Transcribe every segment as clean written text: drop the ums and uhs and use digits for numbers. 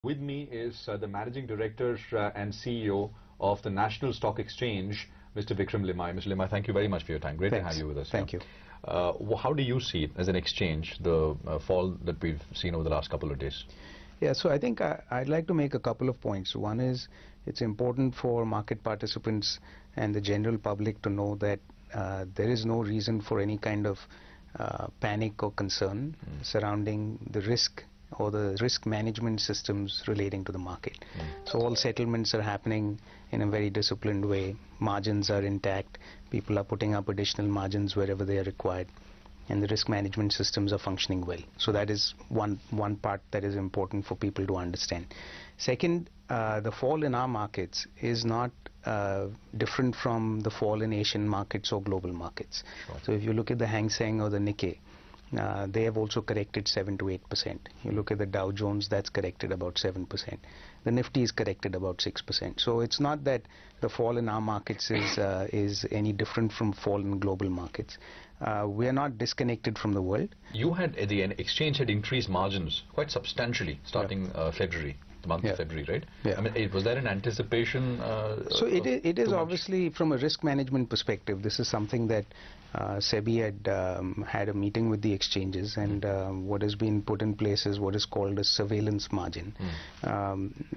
With me is the Managing Director and CEO of the National Stock Exchange, Mr. Vikram Limaye. Mr. Limaye, thank you very much for your time. Great to have you with us. Thank you. How do you see it as an exchange, the fall that we've seen over the last couple of days? Yeah, so I think I'd like to make a couple of points. One is it's important for market participants and the general public to know that there is no reason for any kind of panic or concern surrounding the risk or the risk management systems relating to the market. So all settlements are happening in a very disciplined way. Margins are intact. People are putting up additional margins wherever they are required. And the risk management systems are functioning well. So that is one part that is important for people to understand. Second, the fall in our markets is not different from the fall in Asian markets or global markets. Sure. So if you look at the Hang Seng or the Nikkei, they have also corrected 7 to 8%. You look at the Dow Jones, that's corrected about 7%. The Nifty is corrected about 6%. So it's not that the fall in our markets is any different from fall in global markets. We are not disconnected from the world. You had, the exchange had increased margins quite substantially starting February. The month of February, right? Yeah. I mean, was there an anticipation? So it is obviously from a risk management perspective. This is something that SEBI had a meeting with the exchanges, and what has been put in place is what is called a surveillance margin,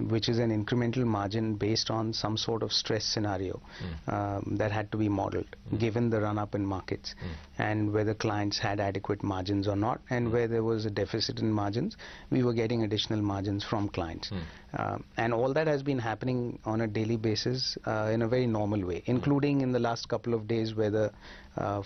which is an incremental margin based on some sort of stress scenario that had to be modeled given the run-up in markets, and whether clients had adequate margins or not, and where there was a deficit in margins, we were getting additional margins from clients. And all that has been happening on a daily basis in a very normal way, including in the last couple of days where the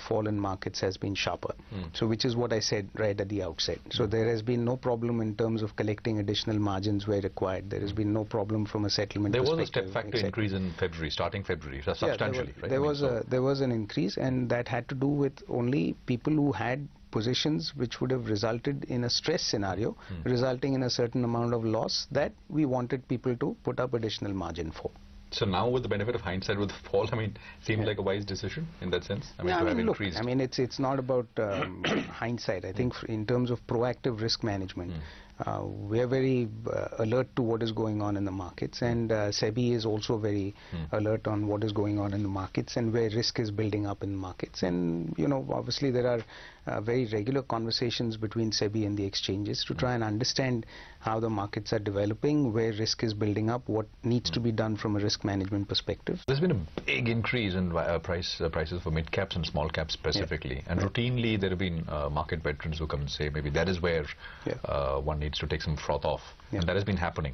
fall in markets has been sharper. So which is what I said right at the outset. So there has been no problem in terms of collecting additional margins where required. There has been no problem from a settlement perspective. There was a step factor increase in February, starting February, substantially, right? There was an increase, and that had to do with only people who had positions which would have resulted in a stress scenario, resulting in a certain amount of loss that we wanted people to put up additional margin for. So now, with the benefit of hindsight, with the fall, I mean, seems like a wise decision in that sense. I mean, to have increased. I mean, it's not about hindsight. I think in terms of proactive risk management, we are very alert to what is going on in the markets, and SEBI is also very alert on what is going on in the markets and where risk is building up in markets. And you know, obviously there are very regular conversations between SEBI and the exchanges to try and understand how the markets are developing, where risk is building up, what needs to be done from a risk management perspective. There's been a big increase in prices for mid-caps and small caps specifically, and routinely there have been market veterans who come and say maybe that is where one needs to take some froth off, and that has been happening.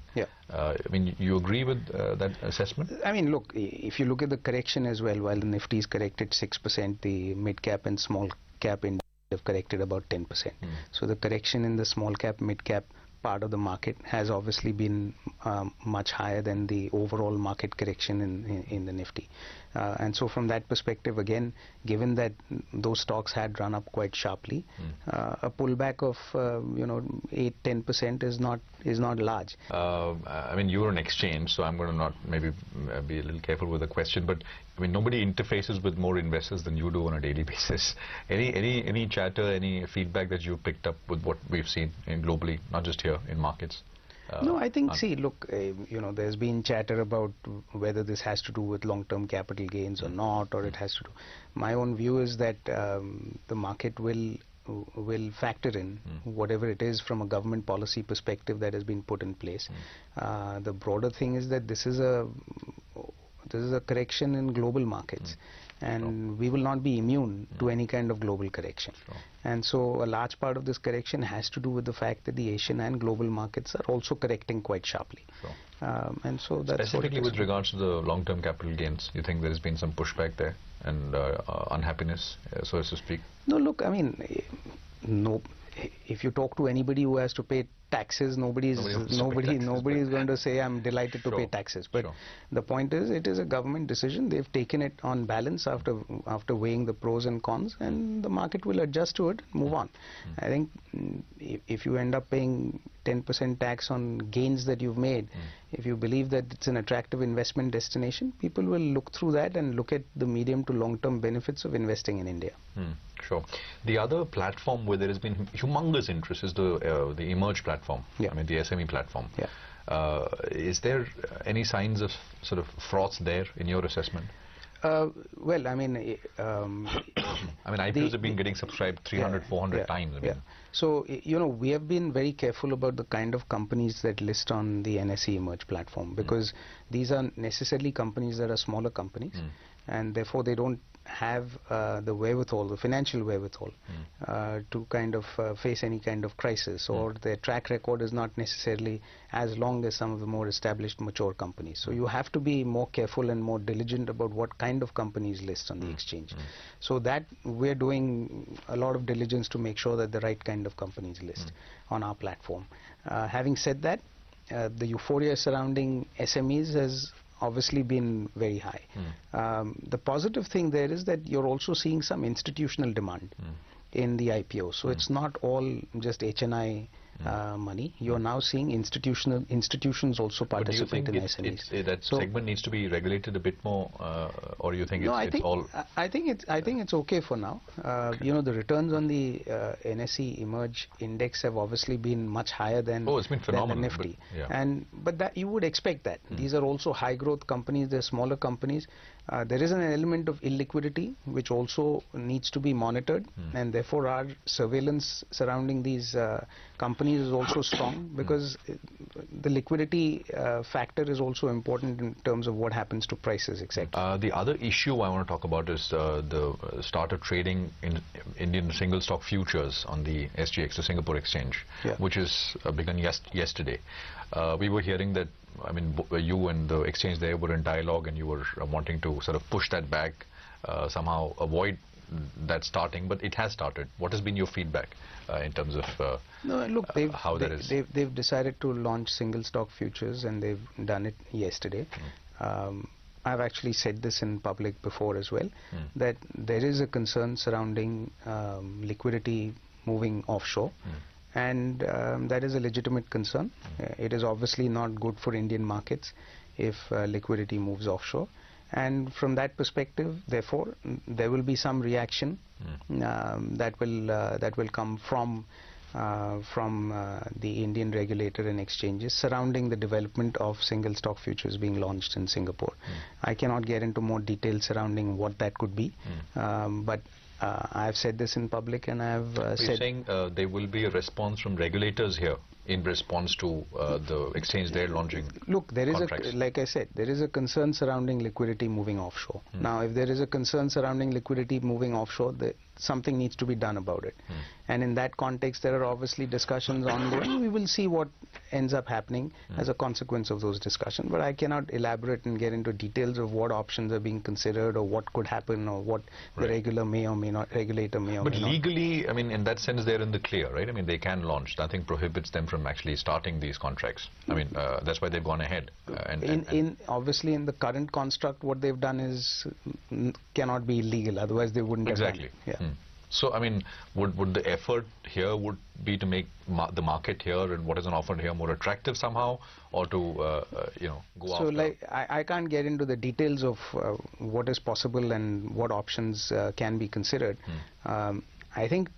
I mean, you agree with that assessment? I mean, look, if you look at the correction as well, while the Nifty is corrected 6%, the mid-cap and small cap index have corrected about 10%. So the correction in the small cap, mid-cap part of the market has obviously been much higher than the overall market correction in the Nifty. And so from that perspective, again, given that those stocks had run up quite sharply, a pullback of 8-10% is not large. I mean, you're an exchange, so I'm going to not maybe be a little careful with the question, but I mean, nobody interfaces with more investors than you do on a daily basis. Any chatter, any feedback that you've picked up with what we've seen globally, not just here in markets? No, I think, see, look, there's been chatter about whether this has to do with long-term capital gains or not, or it has to do. My own view is that the market will factor in whatever it is from a government policy perspective that has been put in place. The broader thing is that this is a correction in global markets, and we will not be immune to any kind of global correction. And so a large part of this correction has to do with the fact that the Asian and global markets are also correcting quite sharply. And so that's specifically with regards to the long-term capital gains, you think there has been some pushback there and unhappiness, so as to speak? No, look, I mean, no. If you talk to anybody who has to pay taxes, nobody is going to say I'm delighted to pay taxes. But the point is, it is a government decision. They've taken it on balance after weighing the pros and cons, and the market will adjust to it, move on. I think if you end up paying 10% tax on gains that you've made, if you believe that it's an attractive investment destination, people will look through that and look at the medium to long-term benefits of investing in India. Sure. The other platform where there has been humongous interest is the Emerge platform. I mean, the SME platform. Is there any signs of sort of frauds there in your assessment? Well, I mean, I mean, IPOs have been getting subscribed 300, 400 times. I mean. So, you know, we have been very careful about the kind of companies that list on the NSE Emerge platform, because these are necessarily companies that are smaller companies, and therefore they don't have the wherewithal, the financial wherewithal, to kind of face any kind of crisis, or their track record is not necessarily as long as some of the more established, mature companies. So you have to be more careful and more diligent about what kind of companies list on the exchange. So that we're doing a lot of diligence to make sure that the right kind of companies list on our platform. Having said that, the euphoria surrounding SMEs has obviously been very high. The positive thing there is that you're also seeing some institutional demand in the IPO. So it's not all just HNI money. You're now seeing institutions also participate in SMEs. That segment needs to be regulated a bit more, or you think it's all? I think it's okay for now. You know, the returns on the NSE Emerge index have obviously been much higher than, it's been phenomenal, than the Nifty. But that you would expect that. These are also high growth companies. They're smaller companies. There is an element of illiquidity which also needs to be monitored, and therefore our surveillance surrounding these companies is also strong, because the liquidity factor is also important in terms of what happens to prices, etc. The other issue I want to talk about is the start of trading in Indian single stock futures on the SGX, the Singapore exchange, which is begun yesterday. We were hearing that, I mean, you and the exchange there were in dialogue, and you were wanting to sort of push that back, somehow avoid that starting, but it has started. What has been your feedback in terms of how that is? They've decided to launch single stock futures, and they've done it yesterday. I've actually said this in public before as well, that there is a concern surrounding liquidity moving offshore. And that is a legitimate concern. It is obviously not good for Indian markets if liquidity moves offshore. And from that perspective, therefore, there will be some reaction that will come from the Indian regulator and exchanges surrounding the development of single stock futures being launched in Singapore. I cannot get into more details surrounding what that could be, but I've said this in public, and I've said... You're saying there will be a response from regulators here in response to the exchange they're launching? Look, there is like I said, there is a concern surrounding liquidity moving offshore. Now, if there is a concern surrounding liquidity moving offshore, something needs to be done about it. And in that context, there are obviously discussions ongoing. We will see what ends up happening as a consequence of those discussions. But I cannot elaborate and get into details of what options are being considered, or what could happen, or what the regulator may or may not. But legally, I mean, in that sense, they're in the clear, right? I mean, they can launch. Nothing prohibits them from actually starting these contracts. I mean, that's why they've gone ahead. Obviously, in the current construct, what they've done is cannot be illegal. Otherwise, they wouldn't have done it. So, I mean, would the effort here would be to make the market here and what is on offer here more attractive somehow, or to, you know, go after? So, like, I can't get into the details of what is possible and what options can be considered. I think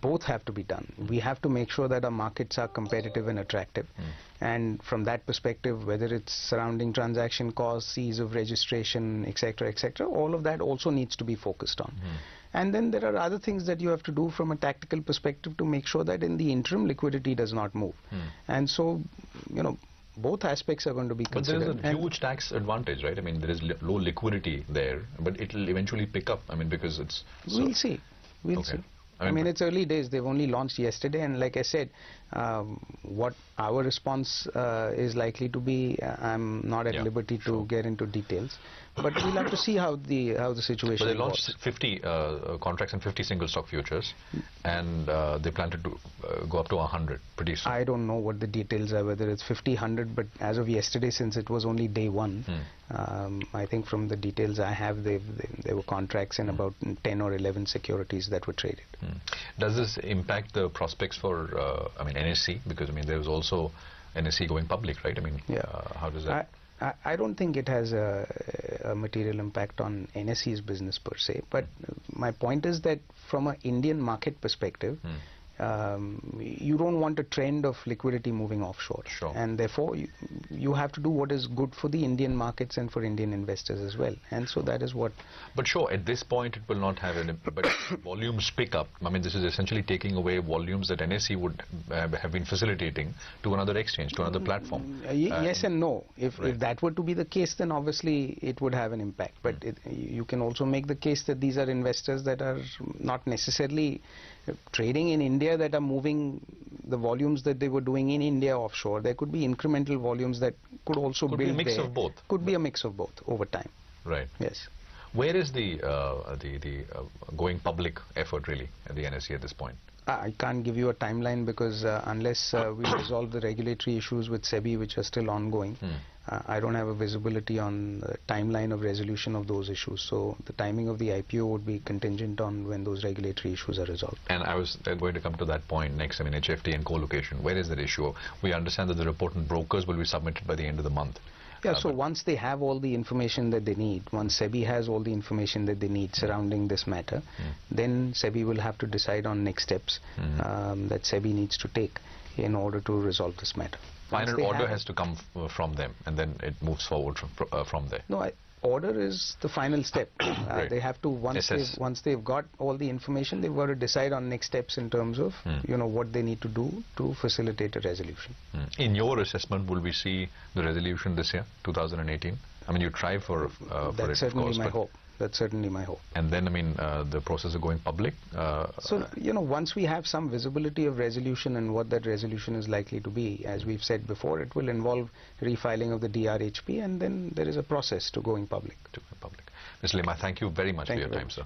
both have to be done. We have to make sure that our markets are competitive and attractive. And from that perspective, whether it's surrounding transaction costs, ease of registration, etc., all of that also needs to be focused on. And then there are other things that you have to do from a tactical perspective to make sure that in the interim liquidity does not move. And so, you know, both aspects are going to be considered. But there is a huge tax advantage, right? I mean, there is low liquidity there, but it will eventually pick up. I mean, because it's... We'll see. We'll see. I mean, it's early days. They've only launched yesterday, and like I said, what our response is likely to be, I'm not at liberty to get into details. But we'll have to see how the situation. But they launched 50 contracts and 50 single stock futures, and they plan to go up to 100 pretty soon. I don't know what the details are, whether it's 50, 100, but as of yesterday, since it was only day one, I think from the details I have, there were contracts in about 10 or 11 securities that were traded. Does this impact the prospects for, I mean, NSE? Because, I mean, there was also NSE going public, right? I mean, how does that... I don't think it has a material impact on NSE's business per se, but my point is that from an Indian market perspective, you don't want a trend of liquidity moving offshore. Sure. And therefore, you have to do what is good for the Indian markets and for Indian investors as well. And so that is what... But sure, at this point it will not have any... But volumes pick up. I mean, this is essentially taking away volumes that NSE would have been facilitating to another exchange, to another platform. Yes and no. If Right. that were to be the case, then obviously it would have an impact. But you can also make the case that these are investors that are not necessarily trading in India, that are moving the volumes that they were doing in India offshore. There could be incremental volumes that could also build there. Could be a mix of both. Could be a mix of both over time. Right. Yes. Where is the going public effort really at the NSE at this point? I can't give you a timeline because unless we resolve the regulatory issues with SEBI, which are still ongoing, I don't have a visibility on the timeline of resolution of those issues. So the timing of the IPO would be contingent on when those regulatory issues are resolved. And I was going to come to that point next. I mean, HFT and co-location, where is that issue? We understand that the report on brokers will be submitted by the end of the month. Yeah, so once they have all the information that they need, once SEBI has all the information that they need surrounding this matter, then SEBI will have to decide on next steps that SEBI needs to take in order to resolve this matter. Final order has to come from them, and then it moves forward from there. No, order is the final step. Right. They have to, once they've got all the information, they've got to decide on next steps in terms of what they need to do to facilitate a resolution. In your assessment, will we see the resolution this year, 2018? I mean, you try for That's it, certainly of course, my hope. That's certainly my hope. And then, I mean, the process of going public? So, once we have some visibility of resolution and what that resolution is likely to be, as we've said before, it will involve refiling of the DRHP, and then there is a process to going public. Mr. Limaye, thank you very much for your time, sir.